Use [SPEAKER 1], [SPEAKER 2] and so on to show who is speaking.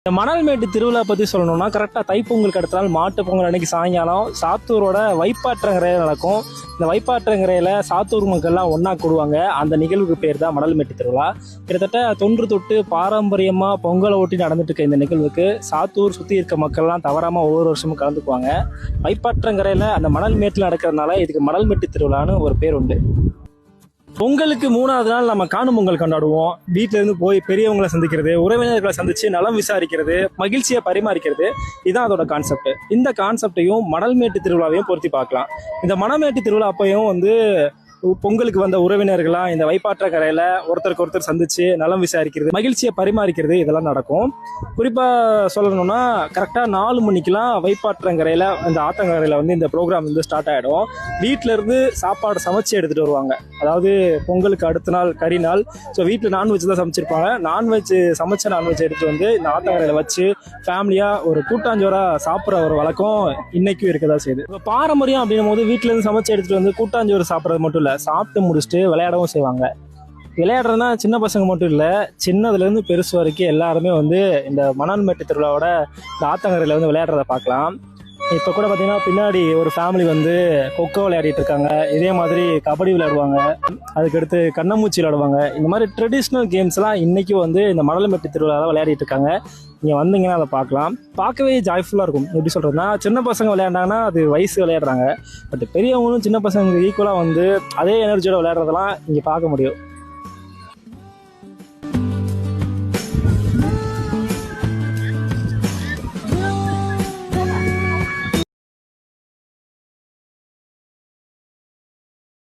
[SPEAKER 1] இந்த மணல்மேட்டு திருவிழா பற்றி சொல்லணும்னா கரெக்டாக தைப்பொங்கலுக்கு அடுத்த நாள் மாட்டு பொங்கல் அன்னைக்கு சாயங்காலம் சாத்தூரோட வைப்பாற்றங்கரையில் நடக்கும். இந்த வைப்பாற்றங்கரையில் சாத்தூர் மக்கள்லாம் ஒன்றா கூடுவாங்க. அந்த நிகழ்வுக்கு பேர் தான் மணல்மேட்டு திருவிழா. கிட்டத்தட்ட தொன்று தொட்டு பாரம்பரியமாக பொங்கலை ஒட்டி நடந்துட்டு இருக்க இந்த நிகழ்வுக்கு சாத்தூர் சுற்றி இருக்க மக்கள்லாம் தவறாமல் ஒவ்வொரு வருஷமும் கலந்துக்குவாங்க. வைப்பாற்றங்கரையில் அந்த மணல்மேட்டில் நடக்கிறதுனால இதுக்கு மணல்மேட்டு திருவிழான்னு ஒரு பேர் உண்டு. பொங்கலுக்கு 3வது நாள் நம்ம காணும் பொங்கல் கொண்டாடுவோம். வீட்டில இருந்து போய் பெரியவங்களை சந்திக்கிறது, உறவினர்களை சந்திச்சு நலம் விசாரிக்கிறது, மகிழ்ச்சியை பரிமாறிக்கிறது, இதுதான் அதோட கான்செப்ட். இந்த கான்செப்டையும் மணல்மேட்டு திருவிழாவையும் பொருத்தி பார்க்கலாம். இந்த மணல்மேட்டு திருவிழா அப்பையும் பொங்கலுக்கு வந்த உறவினர்களா இந்த வைப்பாற்றங்கரையில ஒருத்தருக்கு ஒருத்தர் சந்திச்சு நலம் விசாரிக்கிறது, மகிழ்ச்சியை பரிமாறிக்கிறது, இதெல்லாம் நடக்கும். குறிப்பா சொல்லணும்னா கரெக்டா 4 மணிக்கெல்லாம் வைப்பாற்றங்கரையில இந்த ஆத்தங்கரையில இந்த ப்ரோக்ராம் ஸ்டார்ட் ஆயிடும். வீட்டுல இருந்து சாப்பாடு சமைச்சு எடுத்துட்டு வருவாங்க. அதாவது பொங்கலுக்கு அடுத்த நாள் கறி நாள். ஸோ வீட்டில் நான்வெஜ் தான் சமைச்சிருப்பாங்க. சமைச்ச நான்வெஜ் எடுத்துட்டு இந்த ஆத்தங்கரையில வச்சு ஃபேமிலியா ஒரு கூட்டாஞ்சோரா சாப்பிட்ற ஒரு வழக்கம் இன்னைக்கும் இருக்கதா செய்யுது. இப்போ பாரம்பரியம் அப்படின்னும் போது வீட்டுல இருந்து சமைச்சு எடுத்துட்டு கூட்டாஞ்சோறு சாப்பிட்றது மட்டும் இல்லை, சாப்பிட்டு முடிச்சுட்டு விளையாடவும் செய்வாங்க. விளையாடுறதுனா சின்ன பசங்க மட்டும் இல்லை, சின்னதுலேருந்து பெருசு வரைக்கும் எல்லாருமே இந்த மணல்மேட்டு திருவிழாவோட இந்த ஆத்தங்கரையில் விளையாடுறத பார்க்கலாம். இப்போ கூட பார்த்தீங்கன்னா பின்னாடி ஒரு ஃபேமிலி கொக்கோ விளையாடிட்டு இருக்காங்க. இதே மாதிரி கபடி விளையாடுவாங்க, அதுக்கடுத்து கண்ணமூச்சி விளையாடுவாங்க. இந்த மாதிரி ட்ரெடிஷ்னல் கேம்ஸ்லாம் இன்றைக்கும் இந்த மணல்மேட்டு திருவிழாவில் விளையாடிட்டு இருக்காங்க. நீங்கள் வந்தீங்கன்னா அதை பார்க்கலாம். பார்க்கவே ஜாய்ஃபுல்லாக இருக்கும். எப்படி சொல்கிறதுனா, சின்ன பசங்க விளையாண்டாங்கன்னா அது வயசு விளையாடுறாங்க. பட் பெரியவங்களும் சின்ன பசங்க ஈக்குவலாக அதே எனர்ஜியோட விளையாடுறதெல்லாம் இங்கே பார்க்க முடியும்.